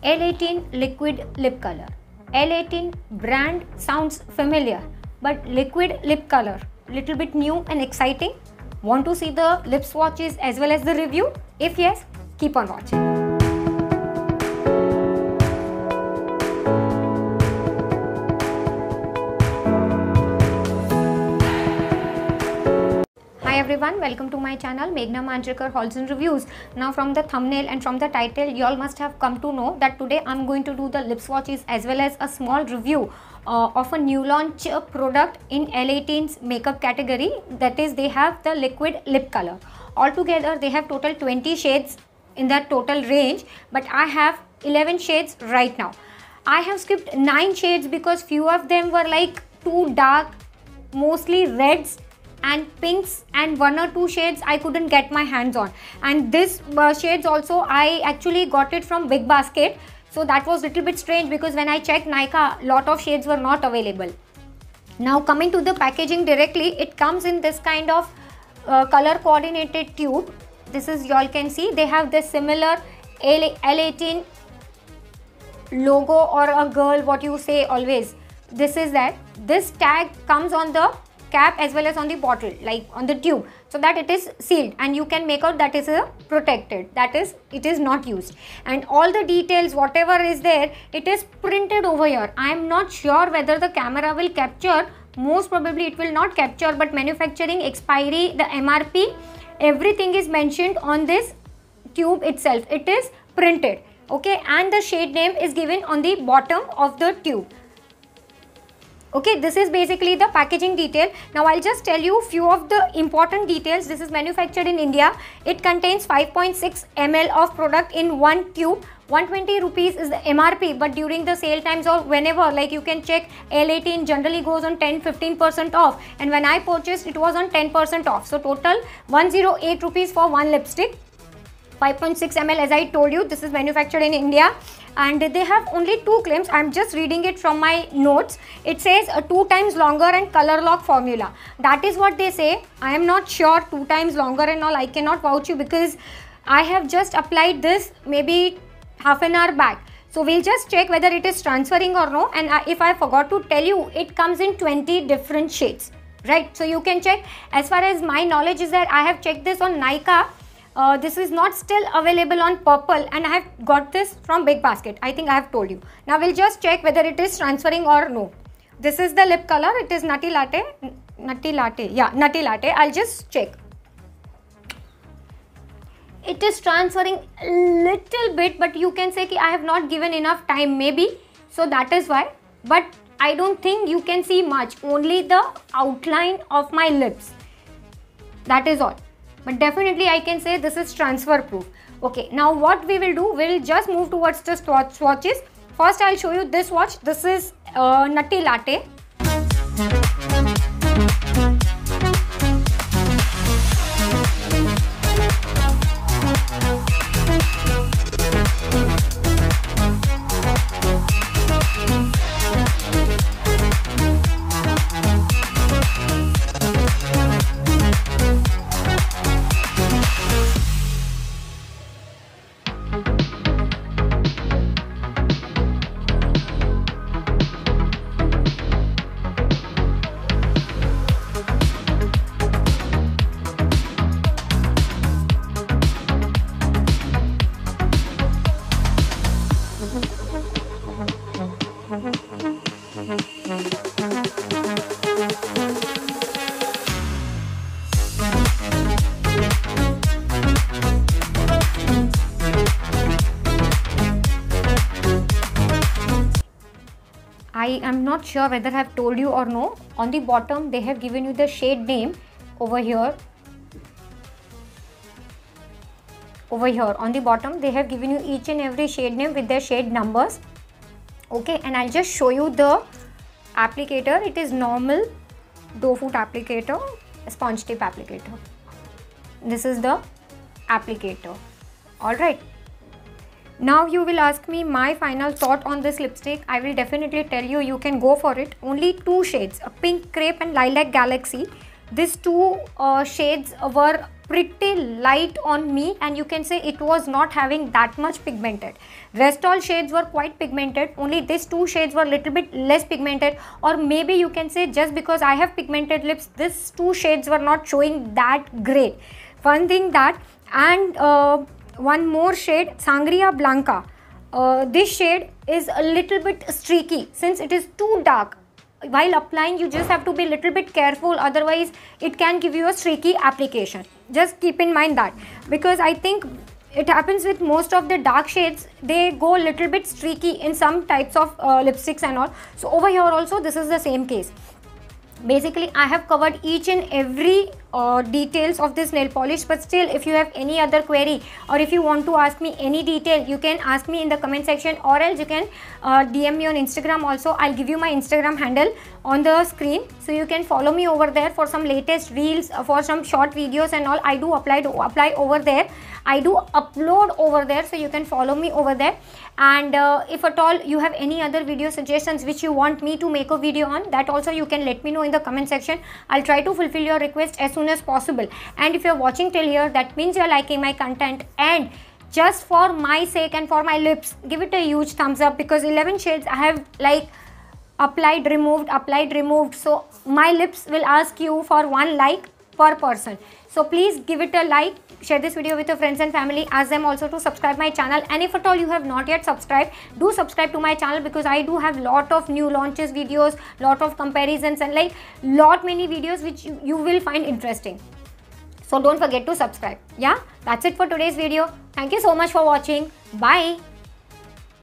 L18 liquid lip color. L18 brand sounds familiar, but liquid lip color, little bit new and exciting. Want to see the lip swatches as well as the review? If yes, keep on watching. Hi everyone, welcome to my channel Meghna Manjrekar Hauls and Reviews. Now from the thumbnail and from the title, you all must have come to know that today I'm going to do the lip swatches as well as a small review of a new launch product in L18's makeup category. That is, they have the liquid lip color. Altogether they have total 20 shades in that total range, but I have 11 shades right now. I have skipped 9 shades because few of them were like too dark, mostly reds and pinks, and 1 or 2 shades I couldn't get my hands on. And this shades also I actually got it from Big Basket, so that was little bit strange because when I checked Nykaa, lot of shades were not available. Now coming to the packaging directly, it comes in this kind of color coordinated tube. This is, you all can see, they have this similar L18 logo or a girl, what you say always. This is that. This tag comes on the cap as well as on the bottle, like on the tube, so that it is sealed and you can make out that is protected, that is, it is not used. And all the details, whatever is there, it is printed over here. I am not sure whether the camera will capture, most probably it will not capture, but manufacturing expiry, the MRP, everything is mentioned on this tube itself. It is printed, okay, and the shade name is given on the bottom of the tube. Okay, this is basically the packaging detail. Now I'll just tell you few of the important details. This is manufactured in India. It contains 5.6 ml of product in one tube. 120 rupees is the MRP, but during the sale times or whenever, like you can check, L18 generally goes on 10-15% off, and when I purchased it was on 10% off. So total 108 rupees for one lipstick. 5.6 ml, as I told you, this is manufactured in India. And they have only 2 claims. I'm just reading it from my notes. It says 2 times longer and color lock formula. That is what they say. I am not sure 2 times longer and all. I cannot vouch you because I have just applied this maybe half an hour back. So we'll just check whether it is transferring or no. And if I forgot to tell you, it comes in 20 different shades, right? So you can check. As far as my knowledge is that I have checked this on Nykaa. This is not still available on Purple, and I have got this from Big Basket. I think I have told you. Now we'll just check whether it is transferring or no. This is the lip color. It is Nutty Latte. Nutty Latte. Yeah, Nutty Latte. I'll just check. It is transferring a little bit, but you can say that I have not given enough time maybe. So that is why. But I don't think you can see much. Only the outline of my lips. That is all. But definitely I can say this is transfer proof. Okay, now what we will do, we will just move towards the swatches. First I'll show you this swatch. This is Nutty Latte. I am not sure whether I have told you or no. On the bottom they have given you the shade name over here. Over here on the bottom they have given you each and every shade name with their shade numbers. Okay, and I'll just show you the applicator. It is normal doe foot applicator, sponge tip applicator. This is the applicator. Alright. Now you will ask me my final thought on this lipstick. I will definitely tell you, you can go for it. Only 2 shades, a pink crepe and lilac galaxy. these two shades were pretty light on me, and you can say it was not having that much pigmented. Rest all shades were quite pigmented, only these two shades were little bit less pigmented, or maybe you can say just because I have pigmented lips, these two shades were not showing that great. One thing that, and one more shade, Sangria Blanca. This shade is a little bit streaky since it is too dark. While applying, you just have to be a little bit careful, otherwise it can give you a streaky application. Just keep in mind that, because I think it happens with most of the dark shades, they go a little bit streaky in some types of lipsticks and all. So over here also this is the same case. Basically I have covered each and every details of this nail polish, but still if you have any other query, or if you want to ask me any detail, you can ask me in the comment section, or else you can DM me on Instagram also. I'll give you my Instagram handle on the screen, so you can follow me over there for some latest reels, for some short videos and all. I do apply over there, I do upload over there, so you can follow me over there. And if at all you have any other video suggestions which you want me to make a video on, that also you can let me know in the comment section. I'll try to fulfill your request as soon as possible. And if you're watching till here, that means you're liking my content, and just for my sake and for my lips, give it a huge thumbs up, because 11 shades I have like applied, removed, so my lips will ask you for 1 like per person. So please give it a like, share this video with your friends and family, ask them also to subscribe my channel. And if at all you have not yet subscribed, do subscribe to my channel, because I do have lot of new launches videos, lot of comparisons, and like lot many videos which you will find interesting. So don't forget to subscribe. Yeah, that's it for today's video. Thank you so much for watching. Bye.